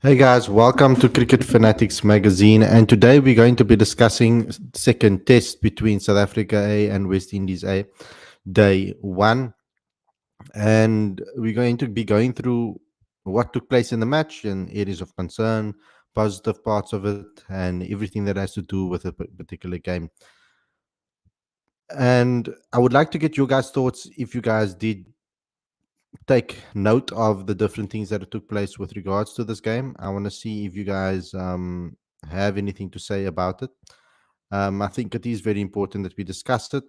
Hey guys, welcome to Cricket Fanatics magazine, and today we're going to be discussing second test between South Africa A and West Indies A, day one, and we're going to be going through what took place in the match and areas of concern, positive parts of it, and everything that has to do with a particular game. And I would like to get your guys' thoughts if you guys did take note of the different things that took place with regards to this game. I want to see if you guys have anything to say about it. I think it is very important that we discuss it,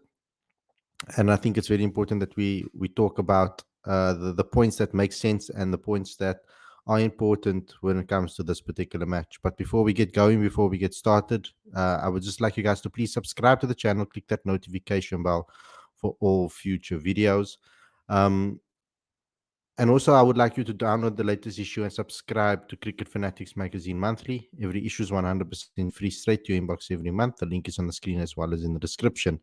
and I think it's very important that we talk about the points that make sense and the points that are important when it comes to this particular match. But before we get going, before we get started, I would just like you guys to please subscribe to the channel, click that notification bell for all future videos. Um, and also, I would like you to download the latest issue and subscribe to Cricket Fanatics Magazine monthly. Every issue is 100% free, straight to your inbox every month. The link is on the screen as well as in the description.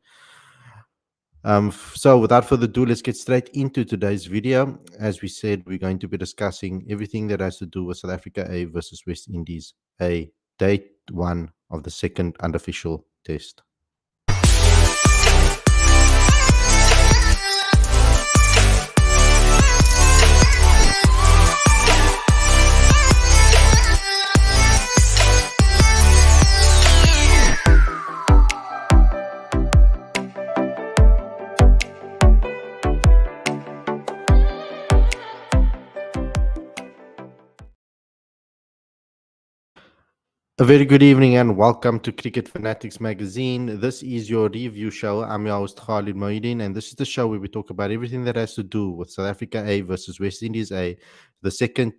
So without further ado, let's get straight into today's video. As we said, we're going to be discussing everything that has to do with South Africa A versus West Indies A, day one of the second unofficial test. A very good evening and welcome to Cricket Fanatics Magazine. This is your review show. I'm your host Khalid Moeddin, and this is the show where we talk about everything that has to do with South Africa A versus West Indies A, the second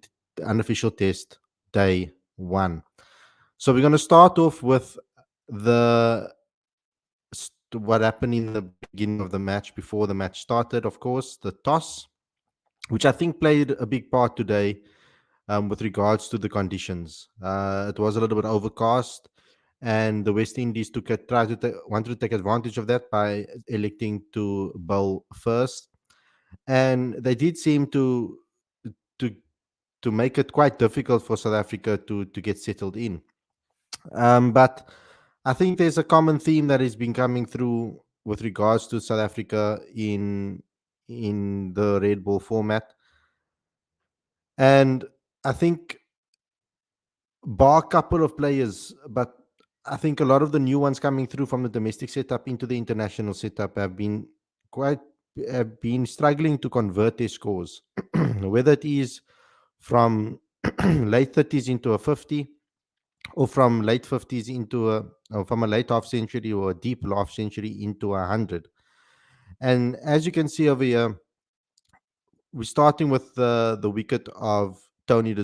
unofficial test, day one. So we're going to start off with the what happened in the beginning of the match before the match started. Of course, the toss, which I think played a big part today with regards to the conditions. It was a little bit overcast, and the West Indies wanted to take advantage of that by electing to bowl first, and they did seem to to make it quite difficult for South Africa to get settled in. But I think there's a common theme that has been coming through with regards to South Africa in the red ball format, and I think bar a couple of players, but I think a lot of the new ones coming through from the domestic setup into the international setup quite have been struggling to convert their scores, whether it is from late 30s into a 50 or from late 50s into or from a late half century or a deep half century into 100. And as you can see over here, we're starting with the wicket of Tony de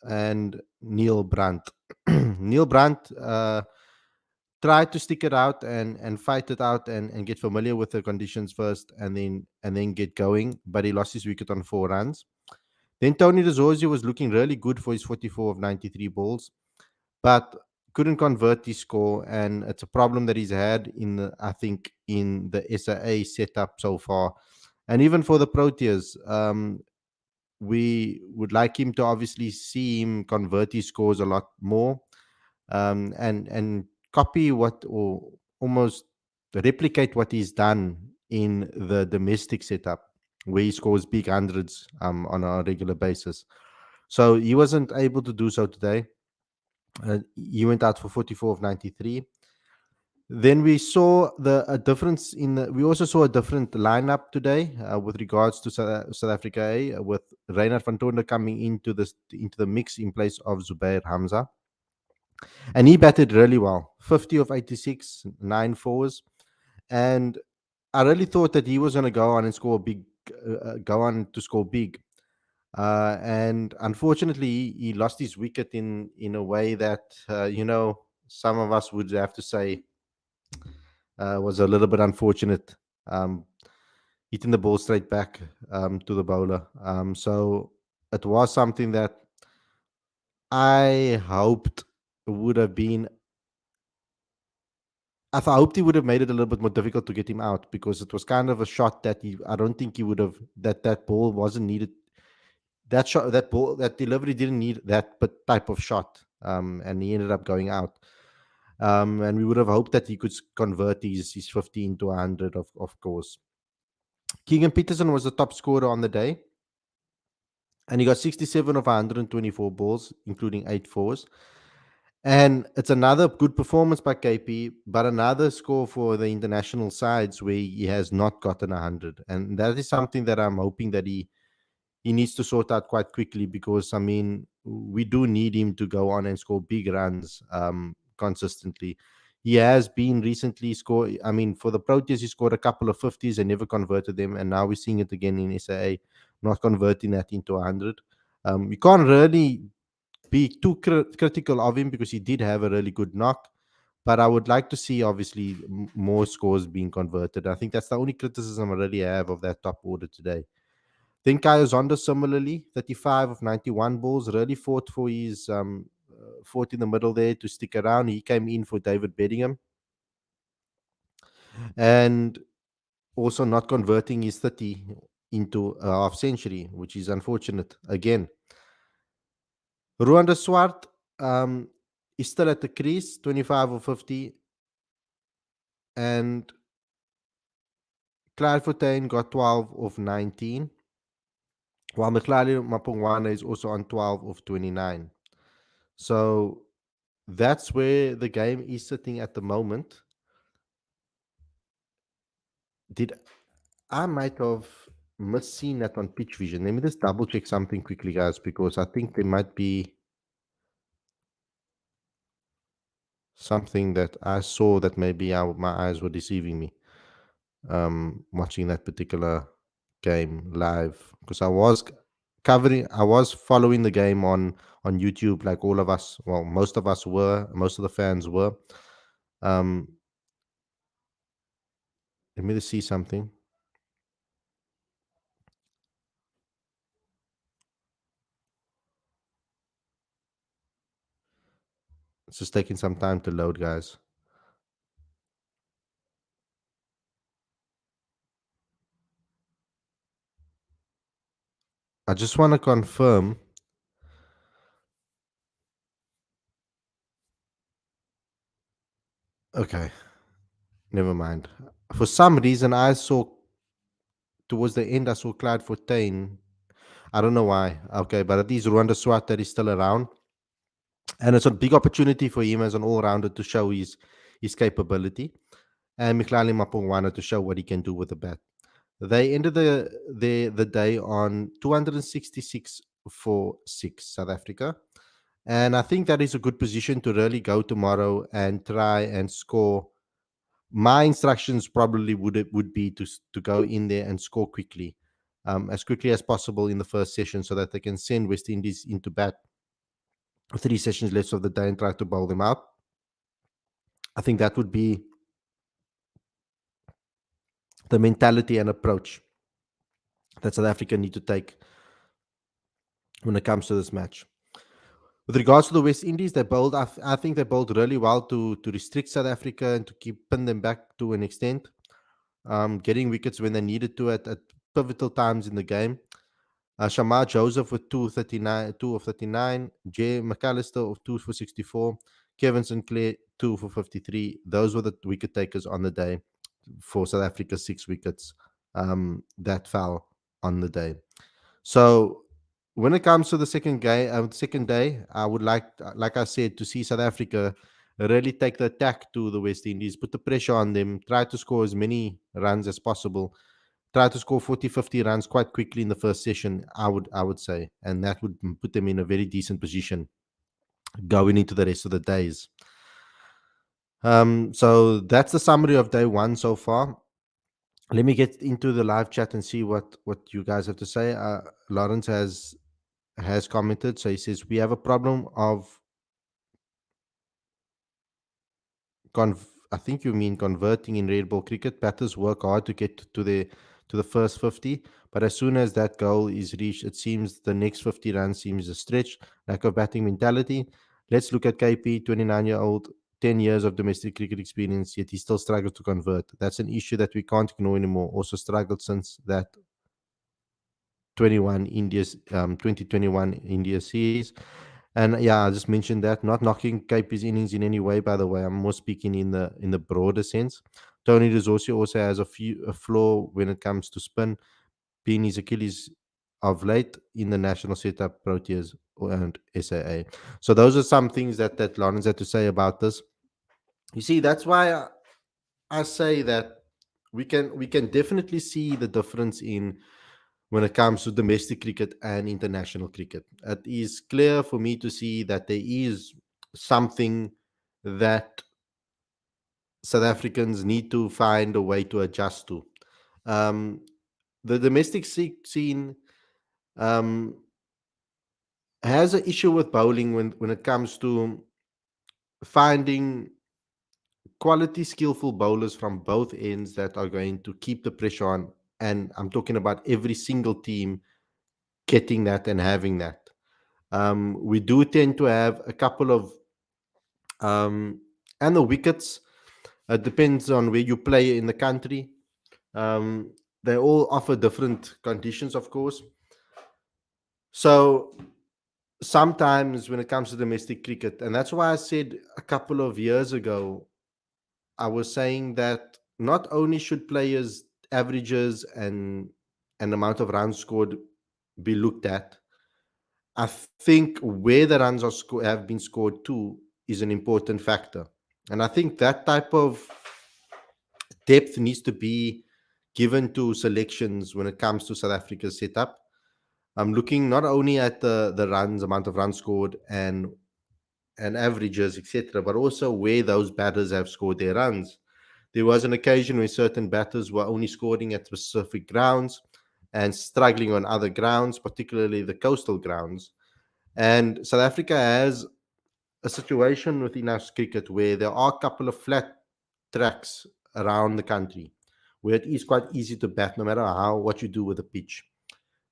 and Neil Brandt. Neil Brandt tried to stick it out and fight it out and get familiar with the conditions first and then get going, but he lost his wicket on 4 runs. Then Tony de was looking really good for his 44 of 93 balls, but couldn't convert his score, and it's a problem that he's had I think in the SAA setup so far, and even for the Proteas. We would like him to obviously see him convert his scores a lot more, and copy what or almost replicate what he's done in the domestic setup where he scores big hundreds on a regular basis. So he wasn't able to do so today. He went out for 44 of 93. Then we saw a difference we also saw a different lineup today with regards to South Africa A, with Reinhard van Tonder coming into the mix in place of Zubair Hamza, and he batted really well, 50 of 86, 9 fours, and I really thought that he was going to go on and go on to score big. And unfortunately, he lost his wicket in a way that some of us would have to say was a little bit unfortunate, hitting the ball straight back to the bowler. So it was something that I hoped would have been. I hoped he would have made it a little bit more difficult to get him out, because it was kind of a shot that I don't think he would have. That ball wasn't needed. that shot, that ball, that delivery didn't need that type of shot, and he ended up going out. And we would have hoped that he could convert his 15 to 100, of course. Keegan Peterson was the top scorer on the day, and he got 67 of 124 balls, including 8 fours. And it's another good performance by KP, but another score for the international sides where he has not gotten 100. And that is something that I'm hoping that he needs to sort out quite quickly, because I mean we do need him to go on and score big runs consistently. He has been recently score. I mean, for the Proteas, he scored a couple of 50s and never converted them, and now we're seeing it again in SAA, not converting that into 100. You can't really be too critical of him because he did have a really good knock. But I would like to see, obviously, more scores being converted. I think that's the only criticism I really have of that top order today. Then Kyle Zonda, similarly, 35 of 91 balls, really fought for his fought in the middle there to stick around. He came in for David Bedingham, and also not converting his 30 into a half century, which is unfortunate again. Ruanda Swart is still at the crease, 25 of 50, and Clyde Fontaine got 12 of 19, while Mklali Mapungwana is also on 12 of 29. So that's where the game is sitting at the moment. Did I might have misseen that on pitch vision? Let me just double check something quickly, guys, because I think there might be something that I saw that maybe my eyes were deceiving me. Watching that particular game live, because I was following the game on YouTube, like all of us. Well, most of us were, most of the fans were. Um, Let me just see something. It's just taking some time to load, guys. I just want to confirm. Okay, never mind. For some reason, I saw towards the end, I saw Clyde Fontaine. I don't know why. Okay, but at least Rwanda Swat that is still around. And it's a big opportunity for him as an all-rounder to show his capability. And Miklali Mapungwana to show what he can do with the bat. They ended the day on 266 for 6, South Africa. And I think that is a good position to really go tomorrow and try and score. My instructions probably would be to go in there and score quickly, as quickly as possible in the first session, so that they can send West Indies into bat 3 sessions left of the day and try to bowl them out. I think that would be the mentality and approach that South Africa need to take when it comes to this match. With regards to the West Indies, they bowled. I think they bowled really well to restrict South Africa and to pin them back to an extent, getting wickets when they needed to at pivotal times in the game. Shamar Joseph with 239, 2 of 39. Jay McAllister of 2 for 64. Kevin Sinclair 2 for 53. Those were the wicket takers on the day for South Africa. 6 wickets that fell on the day. So when it comes to the second day, I would like I said, to see South Africa really take the attack to the West Indies, put the pressure on them, try to score as many runs as possible, try to score 40, 50 runs quite quickly in the first session, I would say, and that would put them in a very decent position going into the rest of the days. So that's the summary of day one so far. Let me get into the live chat and see what you guys have to say. Lawrence has commented. So he says, we have a problem of I think you mean converting in red ball cricket. Batters work hard to get to the first 50, but as soon as that goal is reached, it seems the next 50 runs seems a stretch. Lack of batting mentality. Let's look at KP, 29-year-old, 10 years of domestic cricket experience, yet he still struggles to convert. That's an issue that we can't ignore anymore. Also struggled since that India's 2021 India series. And yeah, I just mentioned that, not knocking KP's innings in any way. By the way, I'm more speaking in the broader sense. Tony Rizzosi also has a flaw when it comes to spin, being his Achilles of late in the national setup, Proteas and SAA. So those are some things that Lawrence had to say about this. You see, that's why I say that we can definitely see the difference in when it comes to domestic cricket and international cricket. It is clear for me to see that there is something that South Africans need to find a way to adjust to. Um, the domestic scene um, has an issue with bowling when it comes to finding quality, skillful bowlers from both ends that are going to keep the pressure on. And I'm talking about every single team getting that and having that. We do tend to have a couple of, um, and the wickets, depends on where you play in the country. Um, they all offer different conditions, of course. So sometimes when it comes to domestic cricket, and that's why I said a couple of years ago, I was saying that not only should players' averages and amount of runs scored be looked at, I think where the runs have been scored to is an important factor. And I think that type of depth needs to be given to selections when it comes to South Africa's setup. I'm looking not only at the runs, amount of runs scored, and averages, etc., but also where those batters have scored their runs. There was an occasion where certain batters were only scoring at specific grounds and struggling on other grounds, particularly the coastal grounds. And South Africa has a situation within our cricket where there are a couple of flat tracks around the country where it is quite easy to bat no matter how what you do with the pitch.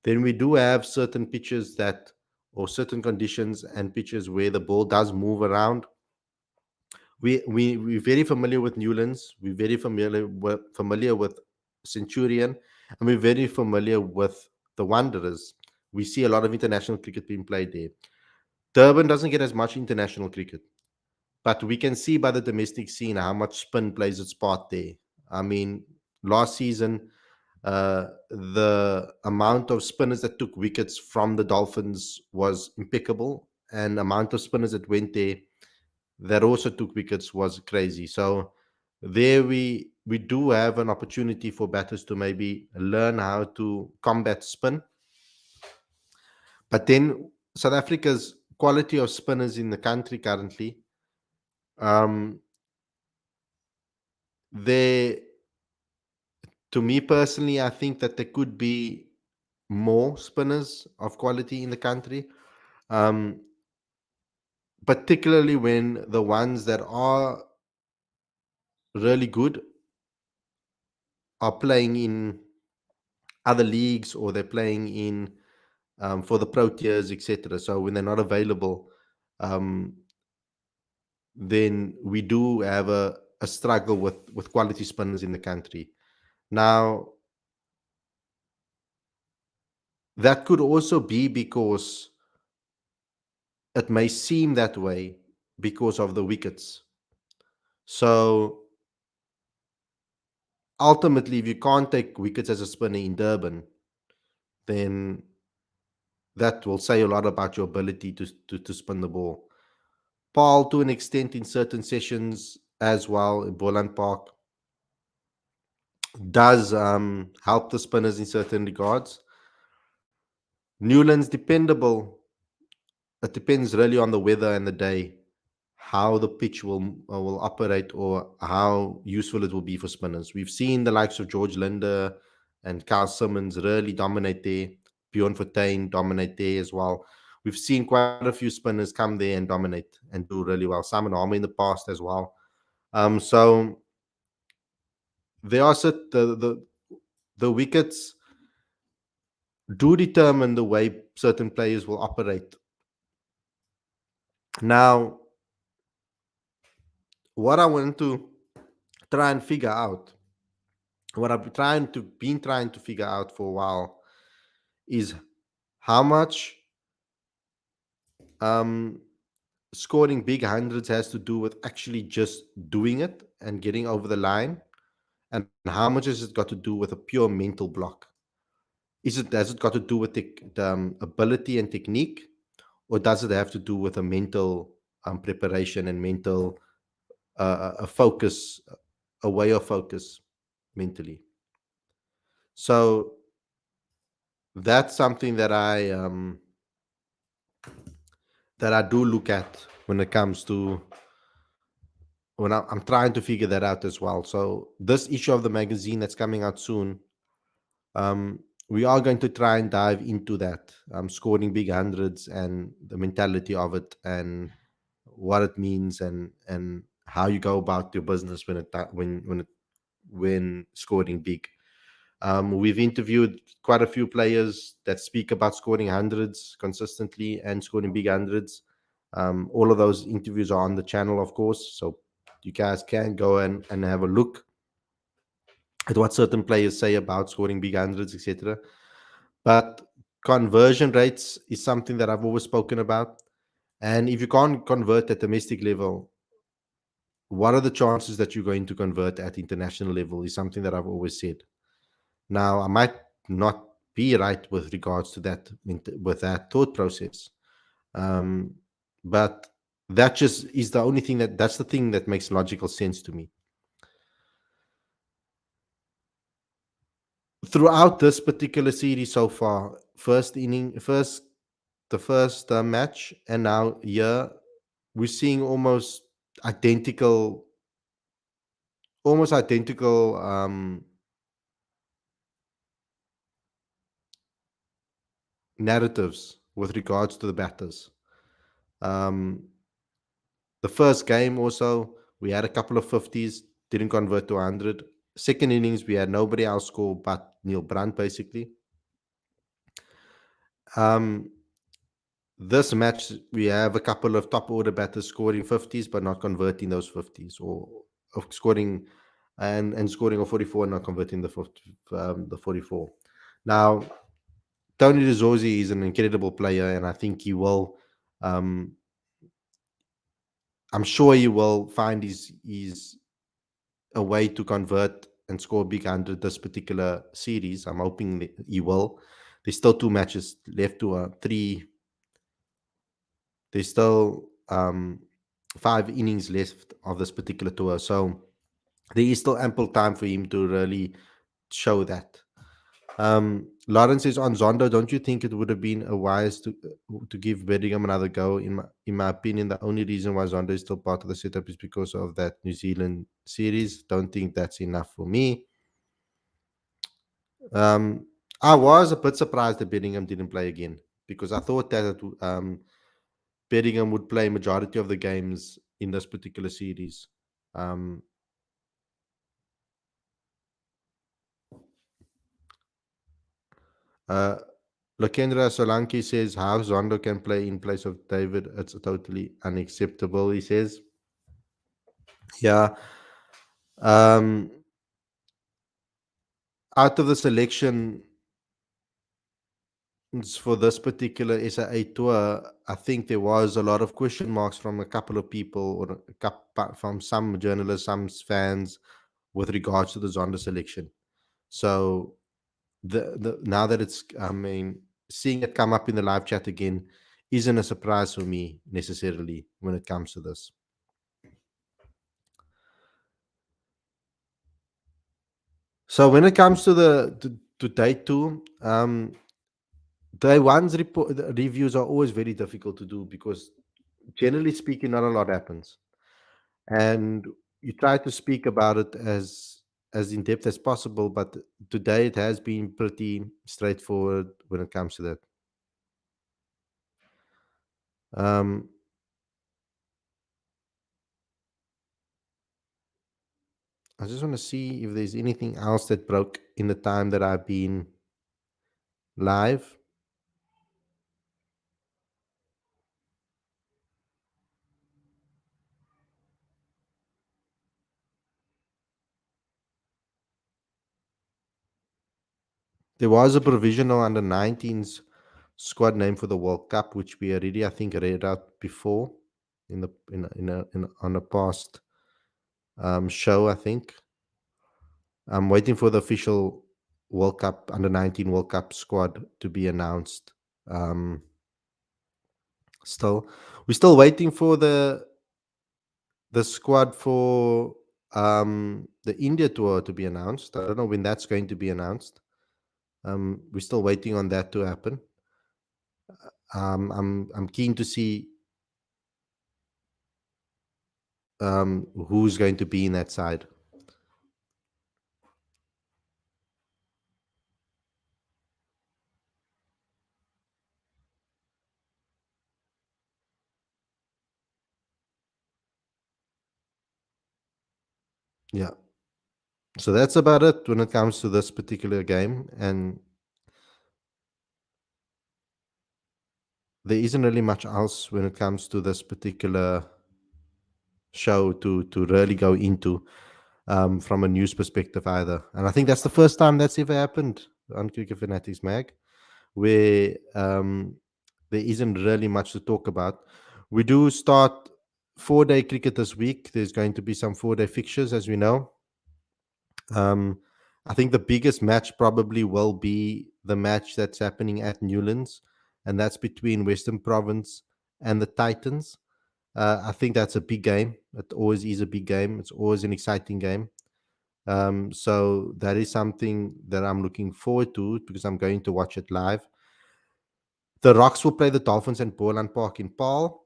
Then we do have certain pitches that, or certain conditions and pitches where the ball does move around. We're very familiar with Newlands. We're very familiar with Centurion, and we're very familiar with the Wanderers. We see a lot of international cricket being played there. Durban doesn't get as much international cricket, but we can see by the domestic scene how much spin plays its part there. I mean, last season, the amount of spinners that took wickets from the Dolphins was impeccable, and the amount of spinners that went there that also took wickets was crazy. So there we do have an opportunity for batters to maybe learn how to combat spin. But then South Africa's quality of spinners in the country currently, um, they to me personally, I think that there could be more spinners of quality in the country, um, particularly when the ones that are really good are playing in other leagues or they're playing in for the Proteas, etc. So when they're not available, um, then we do have a struggle with quality spinners in the country. Now, that could also be because it may seem that way because of the wickets. So ultimately, if you can't take wickets as a spinner in Durban, then that will say a lot about your ability to spin the ball. Paul, to an extent, in certain sessions as well in Boland Park, does help the spinners in certain regards. Newland's dependable. It depends really on the weather and the day, how the pitch will operate or how useful it will be for spinners. We've seen the likes of George Linder and Carl Simmons really dominate there. Bjorn Fortuin dominate there as well. We've seen quite a few spinners come there and dominate and do really well. Simon Harmer in the past as well. So they are the wickets do determine the way certain players will operate. Now, what I want to try and figure out, what I've been trying to figure out for a while, is how much um, scoring big hundreds has to do with actually just doing it and getting over the line, and how much has it got to do with a pure mental block? Has it got to do with the ability and technique, or does it have to do with a mental preparation and mental a focus, a way of focus mentally? So that's something that I do look at when it comes to when I'm trying to figure that out as well. So this issue of the magazine that's coming out soon, um, we are going to try and dive into that, scoring big hundreds and the mentality of it and what it means and how you go about your business when scoring big. We've interviewed quite a few players that speak about scoring hundreds consistently and scoring big hundreds. All of those interviews are on the channel, of course, so you guys can go and have a look at what certain players say about scoring big hundreds, etc. But conversion rates is something that I've always spoken about. And if you can't convert at domestic level, what are the chances that you're going to convert at international level is something that I've always said. Now, I might not be right with regards to that with that thought process, um, but that just is the only thing that's the thing that makes logical sense to me. Throughout this particular series so far, the first match, and now here we're seeing identical, almost identical narratives with regards to the batters. Um, the first game also, we had a couple of 50s, didn't convert to 100. Second innings, we had nobody else score but Neil Brandt, basically. Um, this match, we have a couple of top order batters scoring 50s but not converting those 50s, or of scoring and scoring a 44 and not converting the 44. Now, Tony Rizzosi is an incredible player, and I think he will. Um, I'm sure he will find his a way to convert and score big under this particular series. I'm hoping that he will. There's still two matches left to three. There's still 5 innings left of this particular tour, so there is still ample time for him to really show that. Lawrence says on Zondo, don't you think it would have been a wise to give Bellingham another go? In my opinion, the only reason why Zondo is still part of the setup is because of that New Zealand series. Don't think that's enough for me. Um, I was a bit surprised that Bellingham didn't play again because I thought that Bellingham would play majority of the games in this particular series. Um, uh, Lakendra Solanki says how Zondo can play in place of David. It's totally unacceptable, he says. Yeah. Um, Out of the selection for this particular SAA tour, I think there was a lot of question marks from a couple of people, or from some journalists, some fans, with regards to the Zonda selection. So the now that it's, I mean, seeing it come up in the live chat again isn't a surprise for me necessarily when it comes to this. So when it comes to to day two, day one's the reviews are always very difficult to do because generally speaking, not a lot happens, and you try to speak about it as in depth as possible. But today it has been pretty straightforward when it comes to that. Um, I just want to see if there's anything else that broke in the time that I've been live. There was a provisional under 19s squad name for the World Cup, which we already, I think, read out before in the in on a past show. I think I'm waiting for the official World Cup under 19 World Cup squad to be announced. Um, still, we're still waiting for the squad for the India tour to be announced. I don't know when that's going to be announced. We're still waiting on that to happen. I'm keen to see who's going to be in that side. Yeah. So that's about it when it comes to this particular game, and there isn't really much else when it comes to this particular show to really go into from a news perspective either. And I think that's the first time that's ever happened on Cricket Fanatics Mag, where there isn't really much to talk about. We do start 4-day cricket this week. There's going to be some 4-day fixtures, as we know. Um, I think the biggest match probably will be the match that's happening at Newlands, and that's between Western Province and the Titans. I think that's a big game. It always is a big game. It's always an exciting game. So that is something that I'm looking forward to because I'm going to watch it live. The Rocks will play the Dolphins in Borland Park in Paarl.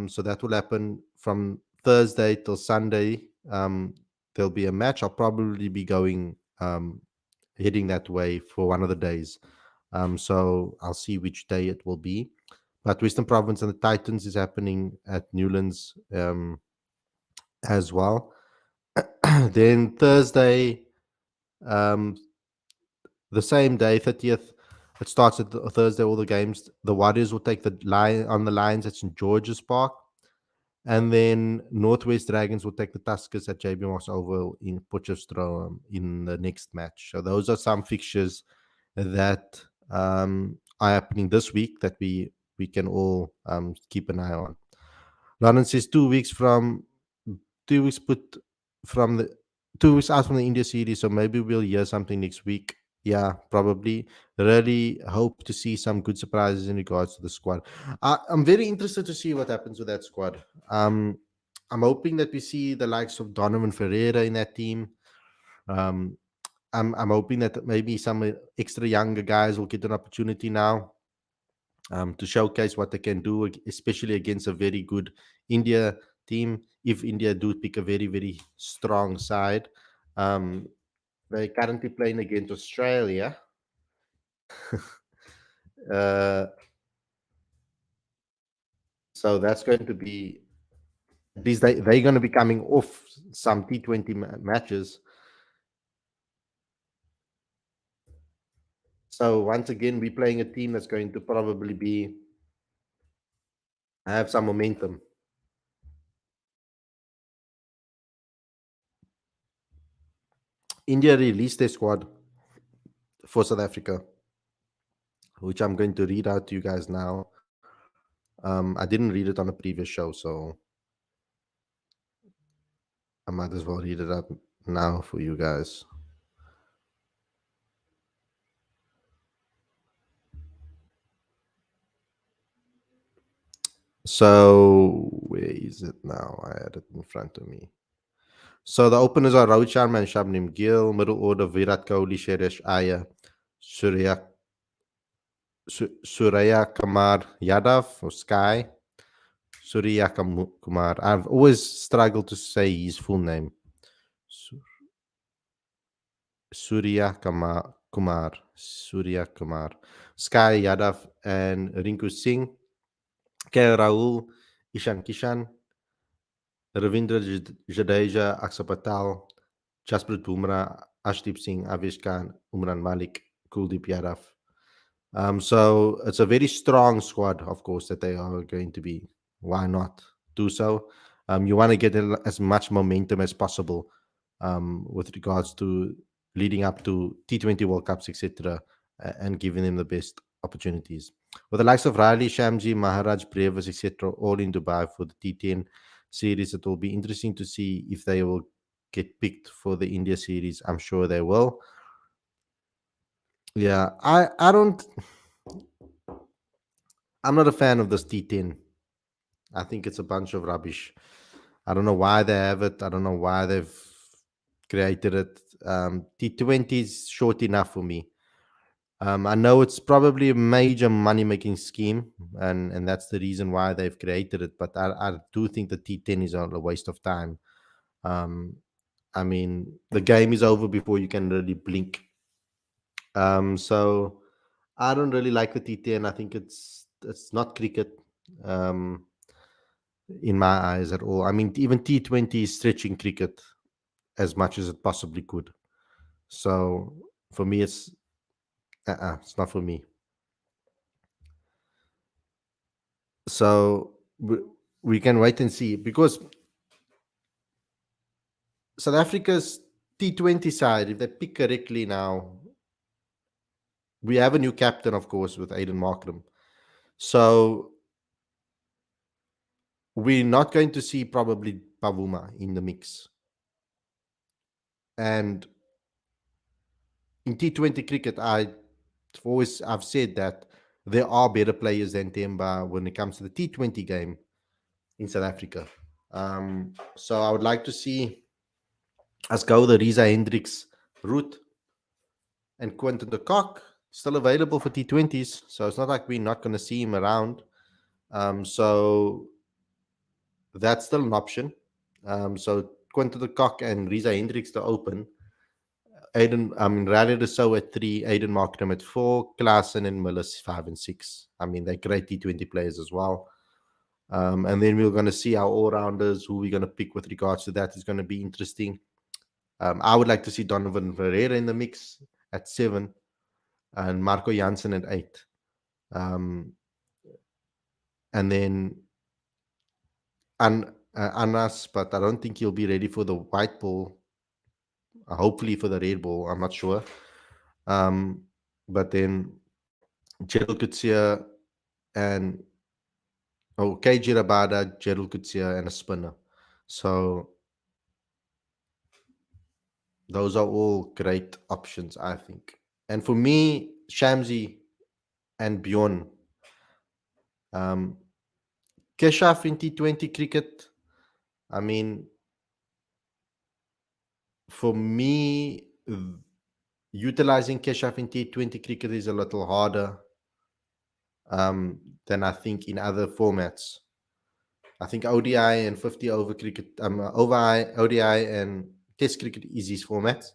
So that will happen from Thursday till Sunday. There'll be a match. I'll probably be going heading that way for one of the days. So I'll see which day it will be. But Western Province and the Titans is happening at Newlands as well. Then Thursday, um, the same day, 30th, it starts at Thursday, all the games. The Warriors will take the line on the Lions at St. George's Park. And then Northwest Dragons will take the Tuskers at JB Moss Oval in Potchefstroom in the next match. So those are some fixtures that are happening this week that we can all keep an eye on. Lawrence says 2 weeks from 2 weeks put from the 2 weeks out from the India series, so maybe we'll hear something next week. Yeah, probably. Really hope to see some good surprises in regards to the squad. I'm very interested to see what happens with that squad. Um, I'm hoping that we see the likes of Donovan Ferreira in that team. Um, I'm hoping that maybe some extra younger guys will get an opportunity now to showcase what they can do, especially against a very good India team. If India do pick a very, very strong side, um, they're currently playing against Australia. uh, so that's going to be, at least they're going to be coming off some T20 matches. So once again, we're playing a team that's going to probably be have some momentum. India released their squad for South Africa, which I'm going to read out to you guys now. I didn't read it on a previous show, so I might as well read it out now for you guys. So where is it now? I had it in front of me. So the openers are Rohit Sharma and Shabnim Gill. Middle order Virat Kohli, Sheresh Iyer, Surya Surya Kumar Yadav or Sky. Surya Kumar. I've always struggled to say his full name. Surya Kumar. Surya Kumar. Sky Yadav and Rinku Singh. KL Rahul, Ishan Kishan, Ravindra Jadeja, Aksa Patel, Jasprit Bumrah, Ashdeep Singh, Avesh Khan, Umran Malik, Kuldeep Yadav. So it's a very strong squad, of course, that they are going to be. Why not do so? You want to get as much momentum as possible with regards to leading up to T20 World Cups, etc., and giving them the best opportunities. With the likes of Riley, Shamji, Maharaj, Brevis, etc., all in Dubai for the T10 series, it will be interesting to see if they will get picked for the India series. I'm sure they will. Yeah, I don't. I'm not a fan of this T10. I think it's a bunch of rubbish. I don't know why they have it. I don't know why they've created it. T20 is short enough for me. I know it's probably a major money making scheme, and that's the reason why they've created it. But I do think the T10 is a waste of time. Um, I mean, the game is over before you can really blink. So I don't really like the T10. I think it's not cricket. Um, in my eyes at all. I mean, even T20 is stretching cricket as much as it possibly could. So for me, it's not for me. So we can wait and see because South Africa's T20 side, if they pick correctly now, we have a new captain, of course, with Aiden Markram. So we're not going to see probably Pavuma in the mix. And in T20 cricket, I've said that there are better players than Temba when it comes to the T20 game in South Africa. So I would like to see us go the Riza Hendricks route, and Quentin de Kock still available for T20s. So it's not like we're not going to see him around. So that's still an option. So Quentin de Kock and Riza Hendricks to open. Riley Rousseau at 3, Aiden Markram at 4, Klaassen and Millis 5 and 6. I mean, they're great T20 players as well. And then we're going to see our all-rounders, who we're going to pick with regards to that is going to be interesting. I would like to see Donovan Ferreira in the mix at 7 and Marco Janssen at 8. And then Anas, but I don't think he'll be ready for the white ball. Hopefully for the red ball, I'm not sure. But then Gerald Kutsia and KG Rabada, Gerald Kutsia, and a spinner. So those are all great options, I think. And for me, Shamsi and Bjorn, Keshaf in T20 cricket, I mean, for me, utilizing Keshaf in T20 cricket is a little harder than I think in other formats. I think ODI and 50 over cricket, ODI and Test cricket is his format.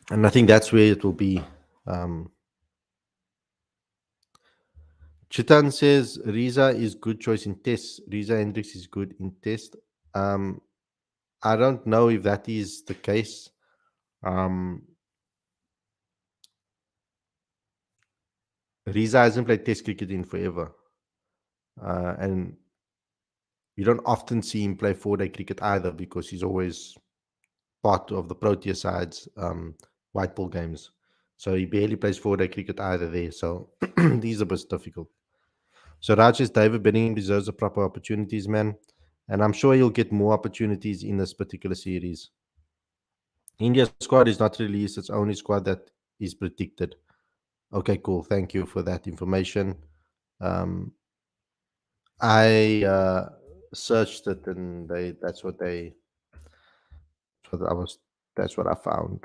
And I think that's where it will be. Chitan says Riza is good choice in Test. Riza Hendricks is good in Test. I don't know if that is the case. Riza hasn't played Test cricket in forever. And you don't often see him play 4-day cricket either because he's always part of the Protea side's white ball games. So he barely plays 4-day cricket either there. So these are a bit difficult. So Raj says David Benningham deserves the proper opportunities, man. And I'm sure he'll get more opportunities in this particular series. India's squad is not released. It's only squad that is predicted. Okay, cool. Thank you for that information. I searched it, and that's what I found.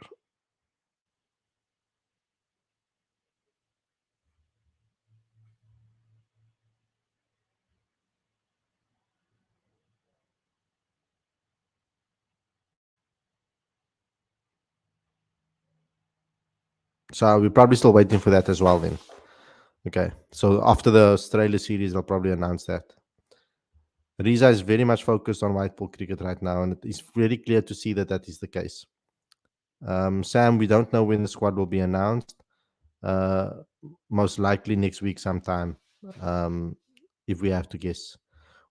So we're probably still waiting for that as well then. Okay. So after the Australia series, they'll probably announce that. Riza is very much focused on white ball cricket right now, and it is very clear to see that that is the case. Sam, we don't know when the squad will be announced. Most likely next week sometime, if we have to guess.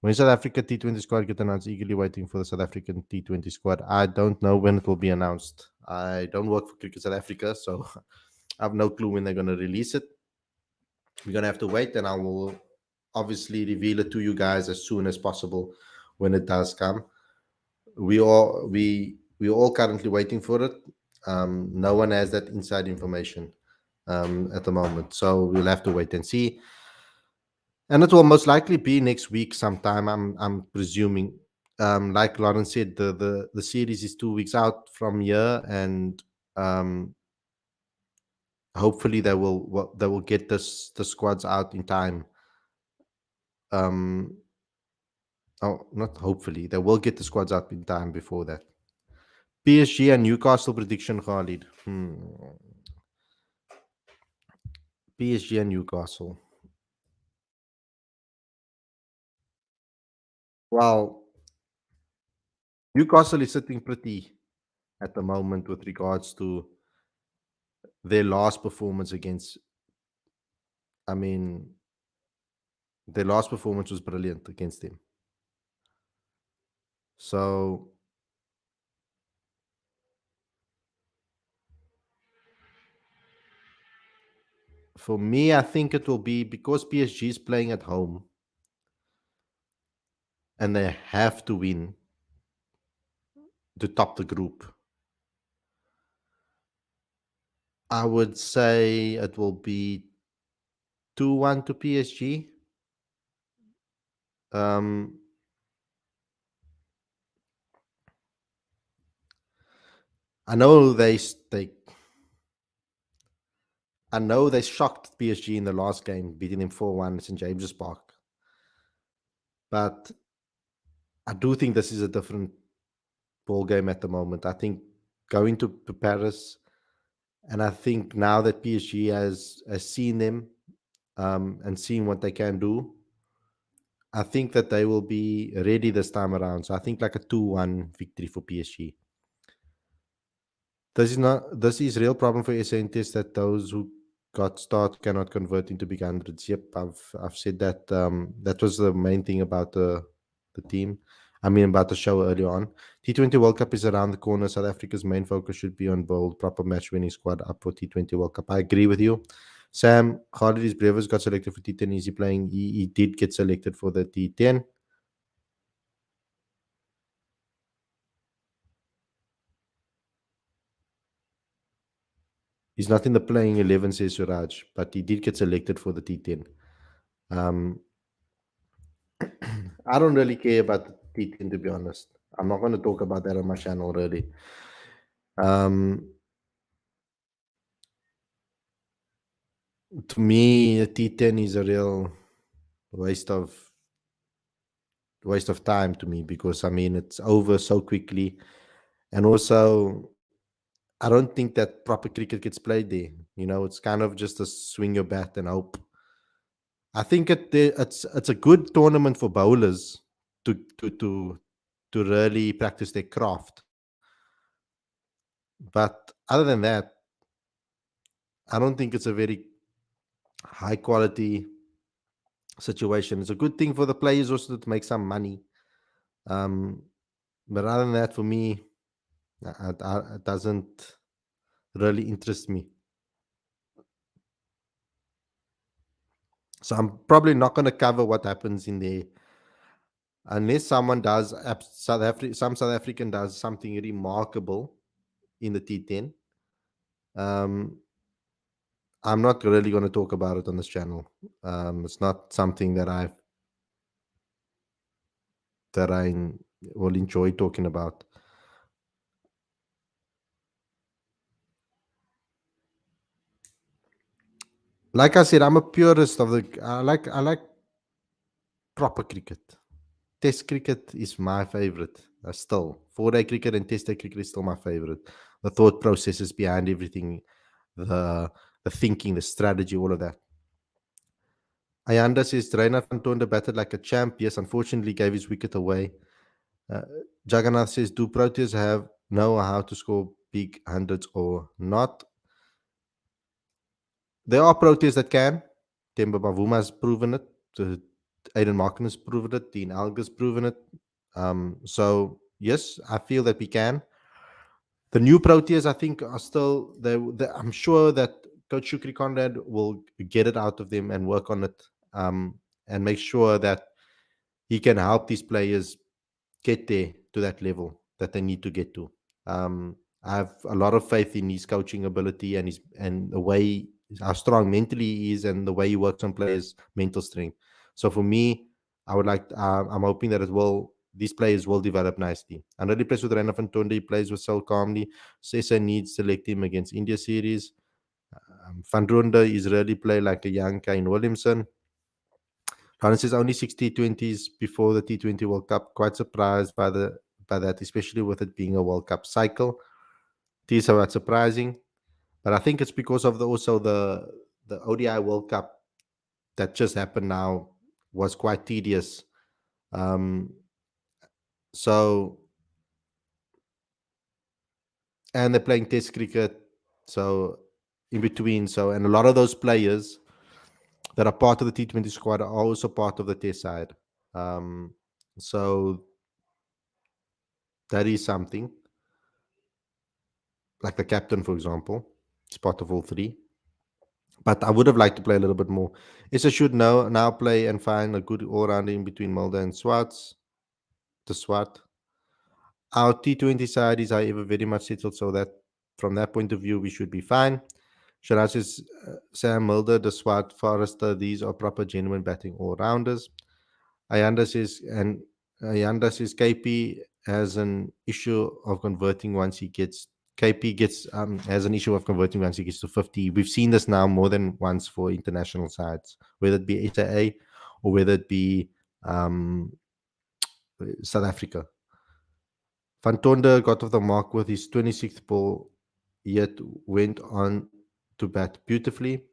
When South Africa T20 squad get announced, eagerly waiting for the South African T20 squad. I don't know when it will be announced. I don't work for Cricket South Africa, so I have no clue when they're going to release it. We're going to have to wait, and I will obviously reveal it to you guys as soon as possible when it does come. We all currently waiting for it. No one has that inside information at the moment, so we'll have to wait and see. And it will most likely be next week sometime. I'm presuming. Like Lauren said, the series is 2 weeks out from here, and um, hopefully they will get the squads out in time. Um, oh, not hopefully they will get the squads out in time before that. PSG and Newcastle prediction, Khalid. PSG and Newcastle. Well, Newcastle is sitting pretty at the moment with regards to their last performance against. I mean, their last performance was brilliant against them. So for me, I think it will be because PSG is playing at home and they have to win to top the group. I would say it will be 2-1 to PSG. Um, I know I know they shocked PSG in the last game, beating them 4-1 at St James's Park. But I do think this is a different ball game at the moment. I think going to Paris, and I think now that PSG has seen them and seen what they can do, I think that they will be ready this time around. So I think like a 2-1 victory for PSG. This is real problem for scientists that those who got start cannot convert into big hundreds. Yep, I've said that. That was the main thing about the team. I mean about the show early on. T20 World Cup is around the corner. South Africa's main focus should be on bold, proper match winning squad up for T20 World Cup. I agree with you. Sam Khalid's Brevers got selected for T10. Is he playing? He did get selected for the T10. He's not in the playing 11, says Suraj, but he did get selected for the T10. Um, I don't really care about the T10, to be honest. I'm not going to talk about that on my channel, really. Um, to me, the T10 is a real waste of time to me because I mean it's over so quickly, and also I don't think that proper cricket gets played there. You know, it's kind of just a swing your bat and hope. I think it's a good tournament for bowlers to to to to really practice their craft. But other than that, I don't think it's a very high quality situation. It's a good thing for the players also to make some money. Um, but other than that, for me, it doesn't really interest me. So I'm probably not going to cover what happens in there unless someone does some South African does something remarkable in the T10. Um, I'm not really going to talk about it on this channel. It's not something that I will enjoy talking about. Like I said, I'm a purist of the. I like proper cricket. Test cricket is my favorite. Still, 4-day cricket and Test day cricket is still my favorite. The thought processes behind everything, the the thinking, the strategy, all of that. Ayanda says Reynard van Tonde batted like a champ. Yes, unfortunately gave his wicket away. Uh, Jagannath says, do Proteas have know how to score big hundreds or not? There are Proteas that can. Temba Bavuma has proven it. Aiden Markin has proven it. Dean Alga's proven it. So yes, I feel that we can. The new Proteas, I think, are still. I'm sure that Coach Shukri Conrad will get it out of them and work on it, and make sure that he can help these players get there to that level that they need to get to. I have a lot of faith in his coaching ability and the way how strong mentally he is and the way he works on players' mental strength. So for me, I would like. I'm hoping that it will. These players will develop nicely. I'm really impressed with Reina Fantonde. He plays with so calmly. Sessa needs to select him against India series. Van Ronde is really play like a young Kane Williamson. Lawrence is only 60 20s before the T20 World Cup. Quite surprised by that, especially with it being a World Cup cycle. It is somewhat surprising, but I think it's because of also the ODI World Cup that just happened now was quite tedious. Um, so and they're playing Test cricket, so in between. So and a lot of those players that are part of the T20 squad are also part of the Test side. Um, so that is something. Like the captain, for example, is part of all three. But I would have liked to play a little bit more. Issa should now play and find a good all rounder in between Mulder and Swartz. The Swart. Our T20 side is, however, very much settled, so that from that point of view, we should be fine. Sharaj says Sam Mulder, the Swart, Forrester, these are proper, genuine batting all rounders. Ayanda says KP has an issue of converting once he gets KP gets has an issue of converting once he gets to 50. We've seen this now more than once for international sides, whether it be SAA or whether it be um, South Africa. Van Tonder got off the mark with his 26th ball, yet went on to bat beautifully.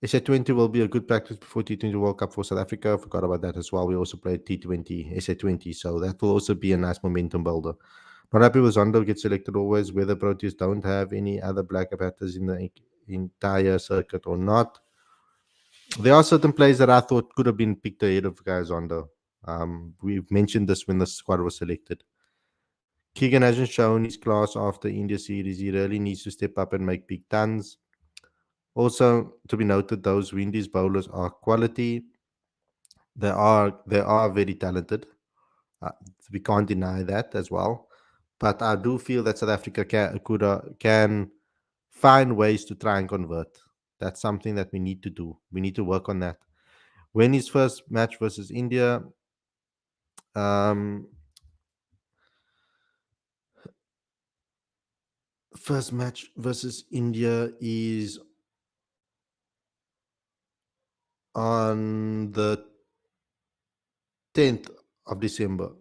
SA20 will be a good practice before T20 World Cup for South Africa. I forgot about that as well. We also played T20, SA20, so that will also be a nice momentum builder. Not happy with Zondo gets selected always, whether Proteas don't have any other black batters in the entire circuit or not. There are certain players that I thought could have been picked ahead of Guy Zondo. We've mentioned this when the squad was selected. Keegan hasn't shown his class after India series. He really needs to step up and make big tons. Also, to be noted, those Windies bowlers are quality. They are very talented. Uh, we can't deny that as well. But I do feel that South Africa can find ways to try and convert. That's something that we need to do. We need to work on that. When his first match versus India, um, first match versus India is on the 10th of December.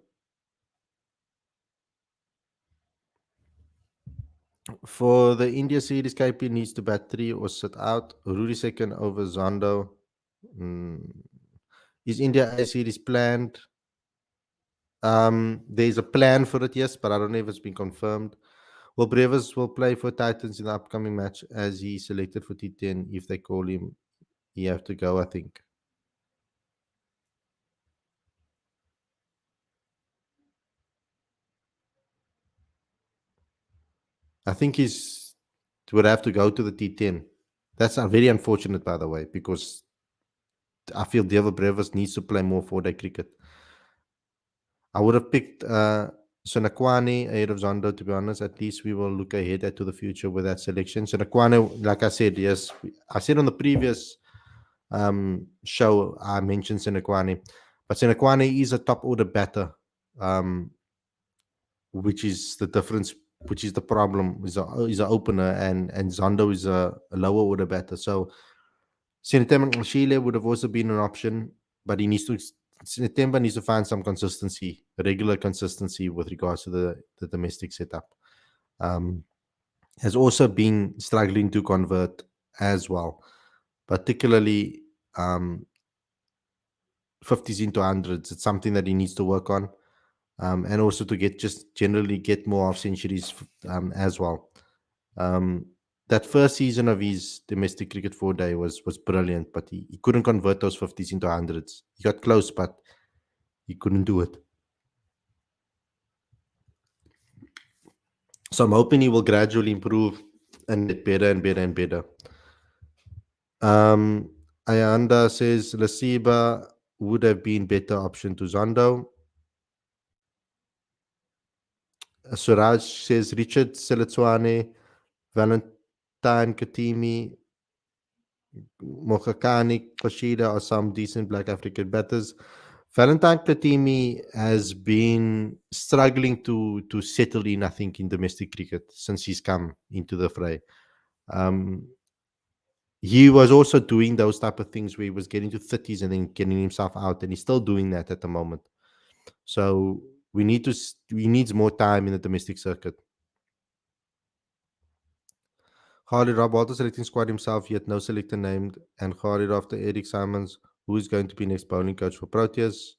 For the India series, KP needs to bat 3 or sit out. Rudy second over Zondo. Is India A series planned? There's a plan for it, yes, but I don't know if it's been confirmed. Well, Brevis will play for Titans in the upcoming match as he selected for T10. If they call him, he have to go, I think. I think he's would have to go to the T10. That's very unfortunate, by the way, because I feel Devo Brevis needs to play more four-day cricket. I would have picked Sonakwani ahead of Zondo, to be honest. At least we will look ahead to the future with that selection. Sonakwani, like I said, yes, I said on the previous show, I mentioned Sonakwani, but Sonakwani is a top order batter, which is the difference, which is the problem. Is an opener, and Zondo is a lower order batter. So Sinetem Shile would have also been an option, but he needs to. Sinetemba needs to find some consistency, regular consistency with regards to the domestic setup. Has also been struggling to convert as well, particularly 50s into hundreds. It's something that he needs to work on, and also to generally get more off centuries as well. that first season of his domestic cricket 4-day was brilliant, but he couldn't convert those 50s into hundreds. He got close, but he couldn't do it. So I'm hoping he will gradually improve and get better and better and better. Ayanda says Lasiba would have been better option to Zondo. Suraj says Richard Seletswane, Valentine Katimi, Mokakani, Koshida are some decent Black African batters. Valentine Katimi has been struggling to settle in, I think, in domestic cricket since he's come into the fray. Um, he was also doing those type of things where he was getting to 30s and then getting himself out, and he's still doing that at the moment. So we needs more time in the domestic circuit. Khalid Rob Walter selecting squad himself, yet no selector named. And Khalid after Eric Simons, who is going to be next bowling coach for Proteas?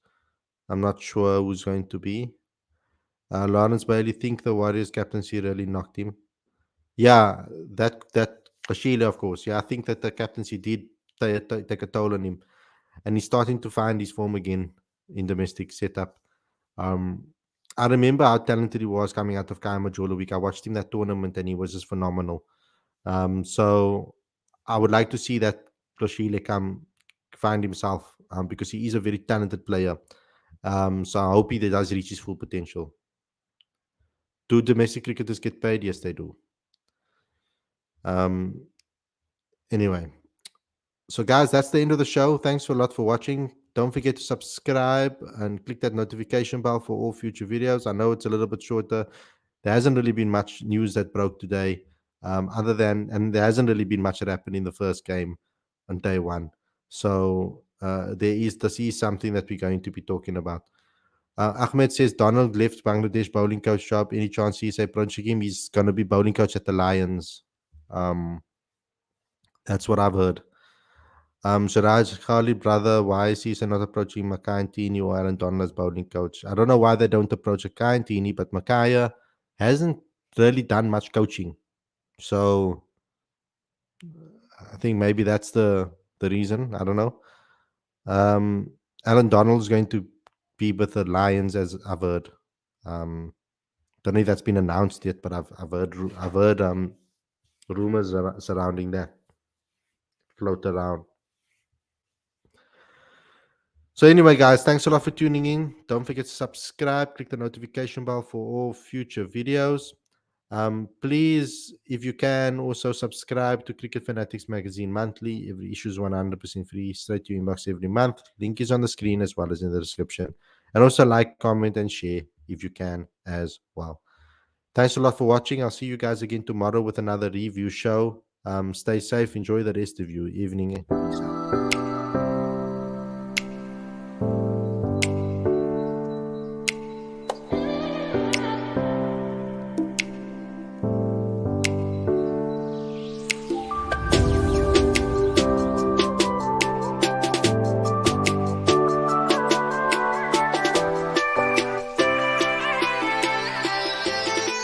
I'm not sure who's going to be. Lawrence Bailey think the Warriors captaincy really knocked him. Yeah, that Kashila, of course. Yeah, I think that the captaincy did take a toll on him, and he's starting to find his form again in domestic setup. Um, I remember how talented he was coming out of Kaimajolo week. I watched him that tournament, and he was just phenomenal. So I would like to see that Kloshile come find himself because he is a very talented player. So I hope he does reach his full potential. Do domestic cricketers get paid? Yes, they do. Um, anyway, so guys, that's the end of the show. Thanks a lot for watching. Don't forget to subscribe and click that notification bell for all future videos. I know it's a little bit shorter. There hasn't really been much news that broke today, and there hasn't really been much that happened in the first game on day one. So this is something that we're going to be talking about. Ahmed says Donald left Bangladesh bowling coach job. Any chance he's a Pranchagim? He's going to be bowling coach at the Lions. That's what I've heard. Siraj Khalid, brother, why is he not approaching Makai and Tini or Aaron Donald as bowling coach? I don't know why they don't approach Makai and Tini, but Makaya hasn't really done much coaching. So I think maybe that's the reason. I don't know. Alan Donald is going to be with the Lions, as I've heard. Don't know if that's been announced yet, but I've heard rumors surrounding that float around. So anyway, guys, thanks a lot for tuning in. Don't forget to subscribe, click the notification bell for all future videos. Please, if you can, also subscribe to Cricket Fanatics Magazine monthly. Every issue is 100% free, straight to your inbox every month. Link is on the screen as well as in the description. And also like, comment, and share if you can as well. Thanks a lot for watching. I'll see you guys again tomorrow with another review show. Stay safe. Enjoy the rest of your evening. Peace out.